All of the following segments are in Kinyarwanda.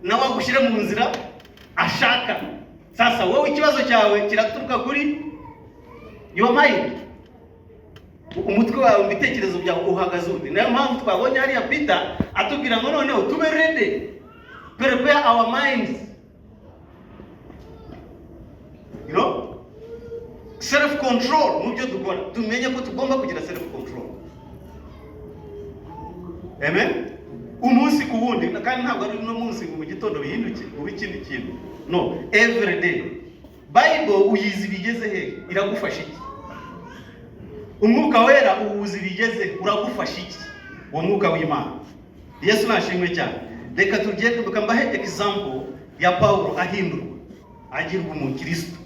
nawe agushyire mu nzira ashaka. Sasa wowe ikibazo cyawe kiraturuka kuri your mind, umutwe wawe, ibitekerezo byawe uhagaze ute. Nayo mpamvu twabonye hariya Peter atubwira ngo noneho tube ready, prepare our minds, you know, self control mu byo dukora. Tumenye ko tugomba kugira self control. Amen. Umunsi ku wundi, kandi ntabwo ari no munsi mu gitondo bihinduke ubu ikindi kintu. No, every day. Bible uyizi bigeze he, iragufasha iki? Umwuka wera uwuzi bigeze uragufasha iki? Uwo mwuka w'Imana. Yesu nashimwe cyane. Reka tugende bukambahe example ya Paulo ahindurwa, agirwa umukristo.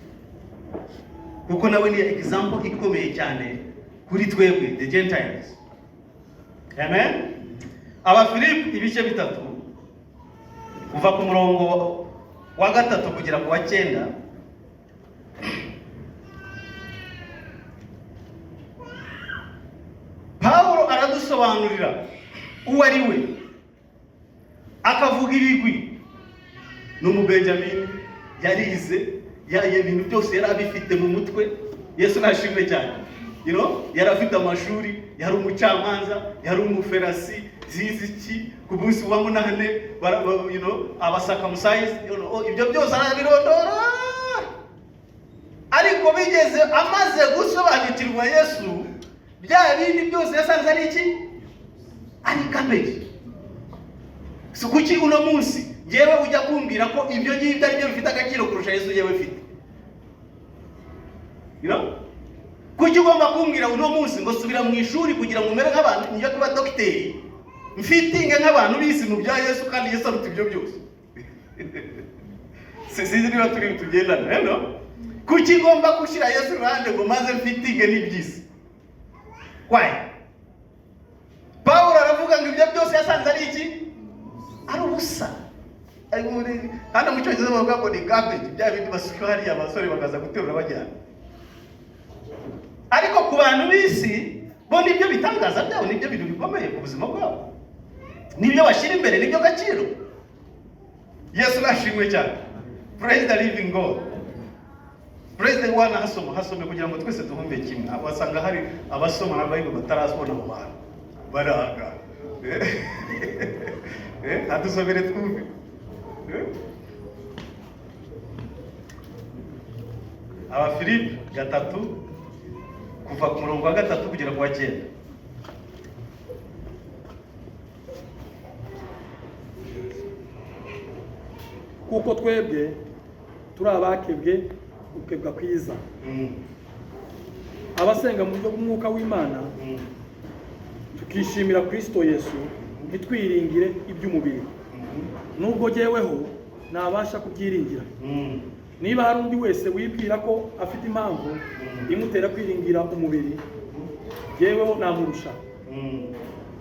Kuko nawe ni example ikomeye cyane kuri twebwe the Gentiles. Amen. Abafilipi ibice bitatu kuva ku murongo wa 3 kugera ku wa 9. Paulo aradusobanurira uwo ari we, akavuga ibigwi. N'umubenjamini yarize, ibintu byose yari abifite mu mutwe. Yesu nashimwe cyane. You know, yari afite amashuri, yari umucamanza, yari umuferasi, ziziki ku munsi wa 8, you know, abasakamusize, you know, ibyo byose arabirondora. Ariko bigeze amaze gusobanukirwa Yesu, bya bindi byose yasanze ari iki? Ari garbage. So kuki uno munsi jewe ujya kumbwira ko ibyo ngibyo ari byo bifite agaciro kurusha Yesu yewe fite? You know? Kuki ugomba kumbwira uno munsi ngo subira mu ishuri kugira ngo umere nk'abantu, njya kuba docteur, mfitinge nk'abantu bisi mu bya Yesu kandi Yesu aruta ibyo byose? Sizi niba turi tugendana, no? Kuki ngomba gushira Yesu ruhande ngo maze mfitinge n'ibyisi? Why? Paulo aravuga ngo ibyo byose yasanze ari iki? Ari ubusa. Hano mu cyongereza bavuga ngo ni garbage, bya bindi basuka hariya abasore bakaza guterura bajyana. Ariko ku bantu bisi bo nibyo bitangaza byabo, nibyo bintu bikomeye ku buzima bwabo, nibyo bashyira imbere, nibyo gaciro. Yesu nashimwe cyane. Praise the living God. Praise the one. Hasome kugira ngo twese tuhumve kimwe. Abasanga hari abasoma na Bible batarasubona mu bantu baraga. Hadusomere twumve. Abafilipi 3 kuva ku murongo wa 3 kugera ku wa 9. Kuko twebwe turi abakebwe ukebwa kwiza, abasenga mu buryo bw'umwuka w'Imana, tukishimira Kristo Yesu, ntitwiringire iby'umubiri. Nubwo jyeweho nabasha kubyiringira. Niba hari undi wese wibwira ko afite impamvu imutera kwiringira umubiri, jyeweho namurusha.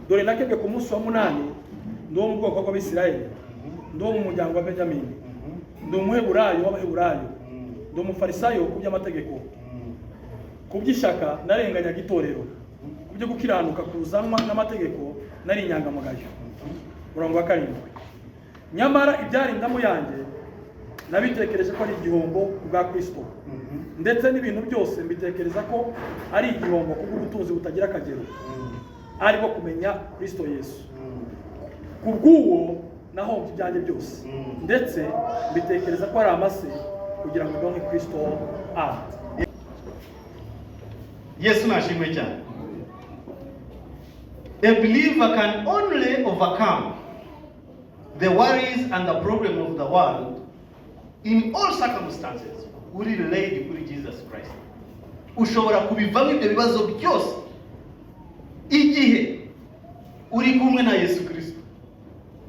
Dore nakebwe ku munsi wa 8, ndi mu bwoko bw'Abisirayeli, ndi mu muryango wa Benjamini, ndi umuheburayo w'Abaheburayo, ndi umufarisayo ku by'amategeko, ku by'ishaka narenganyaga itorero, ku byo gukiranuka kuzanwa n'amategeko nari inyangamugayo. Murongo wa 7. Nyamara ibyari indamu yanjye nabitekereje ko ari igihombo bwa Kristo, ndetse n'ibintu byose mbitekereza ko ari igihombo kubw'ubutunzi butagira akagero, ariko kumenya Kristo Yesu. Kubw'uwo naho ibyanjye byose, ndetse mbitekereza ko ari amase kugira ngo ndonke Kristo. Yesu nashimwe cyane. A believer can only overcome the worries and the problem of the world in all circumstances uri related kuri Jesus Christ. Ushobora kubivamo ibyo bibazo byose igihe uri kumwe na Yesu Kristo.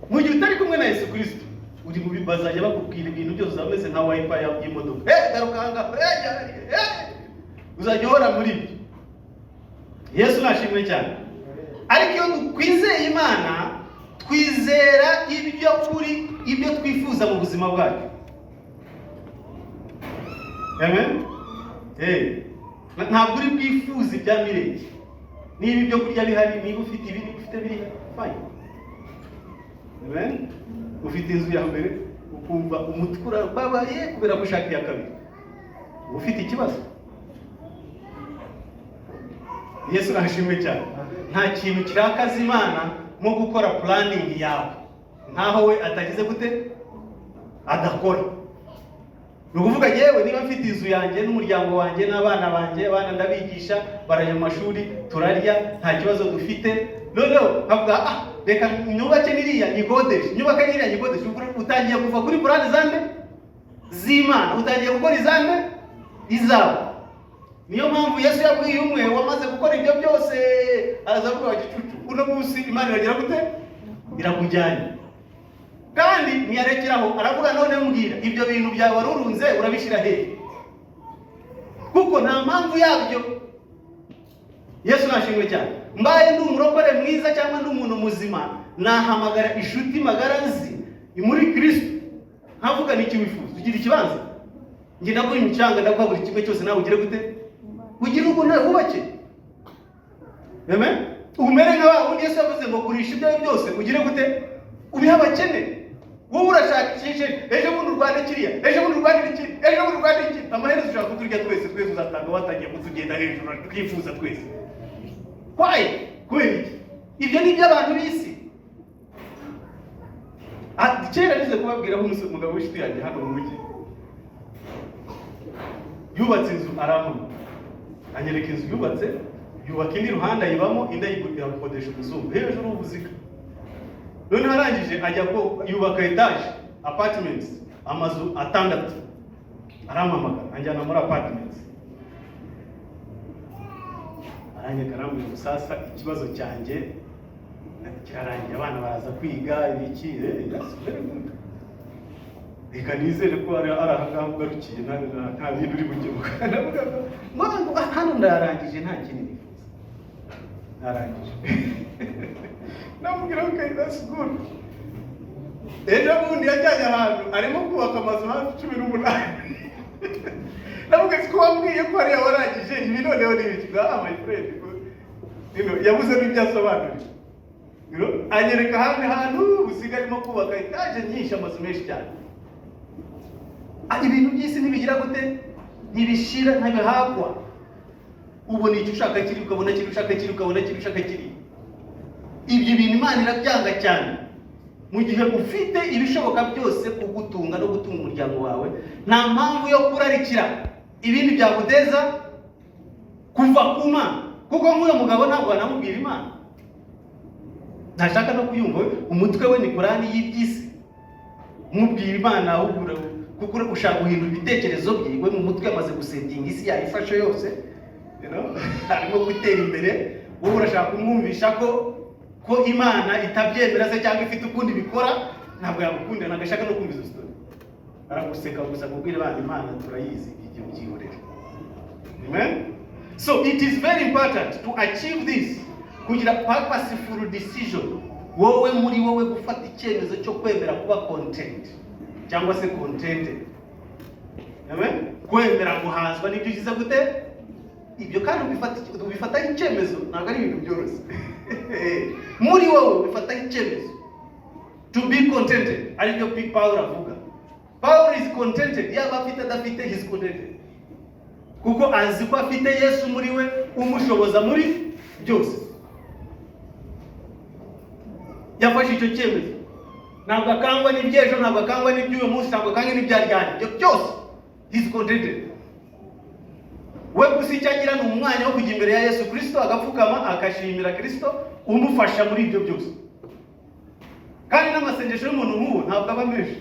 Mu gihe utari kumwe na Yesu Kristo, uri mu bibazanya bakubwira ibintu byose zameze nka wiper y'imodoka. Garukanga, uzajya uhora muri ibyo. Yesu nashimwe cyane. Ariko iyo twizeye Imana, twizera ibyo kuri ibyo twifuza mu buzima bwacu. Amen. Ntabwo uri bwifuza ibya mirenge. Niba ibyo kurya bihari, niba ufite ibindi ufite biri fine. Amen. ufite inzu ya mbere ukumva umutwe urababaye kubera gushaka iya kabiri, ufite ikibazo. Yesu arashimwe cyane. Nta kintu kirakaza Imana nko gukora planning yawe nkaho we atagize gute adakora. Ni ukuvuga yewe niba mfite inzu yanjye n'umuryango wanjye n'abana banjye, abana ndabigisha barajya mu mashuri, turarya, nta kibazo dufite, noneho havuga reka nyubake niriya nyikodeshe, nyubaka niriya nyikodeshe, utangiye kuva kuri plan zande z'Imana, utangiye gukora izande izawe. Niyo mpamvu Yesu yabwiye umwe wamaze gukora ibyo byose araza kuvuga gicucu, uno munsi Imana iragira gute irakujyanye. Kandi ntiyarekeraho, aravuga none mbwira ibyo bintu byawe warurunze urabishyira hehe, kuko nta mpamvu yabyo. Yesu nashimwe cyane. Mbaye ndi umurokore mwiza cyangwa ndi umuntu muzima, nahamagara inshuti magara nzi muri Kristo, nkavuga niki wifuza, ugira ikibanza nge ndaguha imicanga, ndaguha buri kimwe cyose, nawe ugire gute ugira uko nawe wubake. Amen. Umere nka wundi Yesu yavuze ngo gurisha ibyo byose ugire gute ubiha abakene. Wowe urashakishije ejo bundi Rwanda kiriya, ejo bundi Rwanda iki, ejo bundi Rwanda iki, amaherezo ushaka kuturya twese uzatanga watangiye kutugenda hejuru twifuza twese. Why? Kweli ibyo ni by'abantu b'isi. Kera nize kubabwira umugabo w'inshuti yanjye hano mu mujyi, yubatse inzu arampama, anyereka inzu yubatse, yubaka indi ruhande ayibamo, indi ayigurira gukodesha umuzungu hejuru ubuziga. None harangije ajya ko yubaka etage apartments, amazu 6, arampamagara anjyana muri apartments, aranyekaramwe sasa ikibazo cyanjye kirarangiye, abana baraza kwiga ibiki, reka nizere ko ari ahangaha ugarukiye nta bintu uri bukemuka. Ngo hano ndarangije, nta kindi nifuza, narangije. Namubwira okay, that's good. Ejo bundi yajyanye ahantu arimo kubaka amazu hafi 18. Namubwira ko wambwiye ko ari warangije ibi, noneho nibikira my friend, yabuze n'ibyo asobanura. Anyereka hantu usiga arimo kubaka etaje nyinshi, amazu menshi cyane. Ibintu by'isi ntibigira gute, ntibishira, ntabihagwa. Ubona icyo ushaka kiri, ukabona kiri, ushaka kiri, ukabona kiri, ushaka kiri. Ibyo bintu Imana irabyanga cyane. Mu gihe ufite ibishoboka byose kugutunga no gutunga umuryango wawe, nta mpamvu yo kurarikira ibindi byaguteza kuva ku Mana, kuko nk'uyu mugabo ntabwo anamubwira Imana, ntashaka no kuyumva. Umutwe we ni Korani y'ibyisi, mubwira Imana ahubwo kuko ushaka guhindura ibitekerezo bye. We mu mutwe amaze gusetinga isi yayifashe yose, arimo gutera imbere. Wowe urashaka kumwumvisha ko Imana itabyemera se cyangwa ifite ukundi bikora, ntabwo yagukundira, nagashaka no kumva izo story. Araguseka gusa kubwira abana Imana turayizi, igihe byihorera. Amen. So it is very important to achieve this, kugira purposeful decision. Wowe muri wowe gufata icyemezo cyo kwemera kuba content cyangwa se contented. Amen. Kwemera guhazwa n'ibyo ugize gute, ibyo kandi ubifata icyemezo, ntabwo ari ibintu byoroshye. Muri wowe ubifata icyemezo to be contented, ari byo Paul avuga. Paul is contented, yaba afite adafite, he is contented, kuko azi ko afite Yesu muri we umushoboza muri byose. Yafashe icyo cyemezo, ntabwo akangwa n'ibyejo, ntabwo akangwa n'iby'uyu munsi, ntabwo akangwa n'ibyaryanye, ibyo byose he is contented. We gusa icyo agira ni umwanya wo kujya imbere ya Yesu Kristo, agapfukama akashimira Kristo umufasha muri ibyo byose. Kandi n'amasengesho y'umuntu nk'uwo ntabwo aba menshi,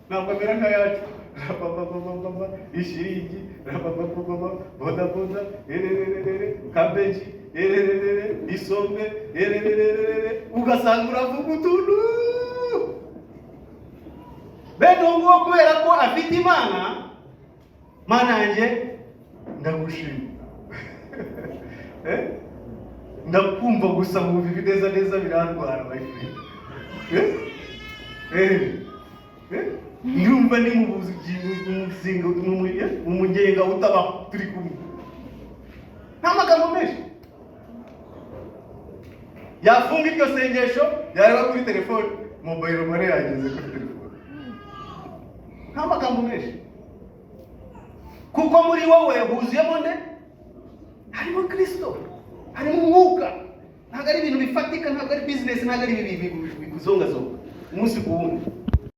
ntabwo amera nk'ayacu. Ishiringi, bodaboda, kabeji, isombe, ugasanga uravuga utuntu. Bene nguwo kubera ko afite Imana, Mana yanjye ndagushima. Ndakumva gusa mu bibi neza birandwara my friend. Ndumva ni mu muzingo mu mugenga utabaho turi kumwe. Nta magambo menshi. Yafunga iryo sengesho, yareba kuri telefone, mobile money yageze kuri telefone. Nta magambo menshi, kuko muri wowe huzuyemo nde? Harimo Kristo, harimo umwuka. Ntabwo ari ibintu bifatika, ntabwo ari business, ntabwo ari ibintu bikuzongazonga umunsi ku wundi.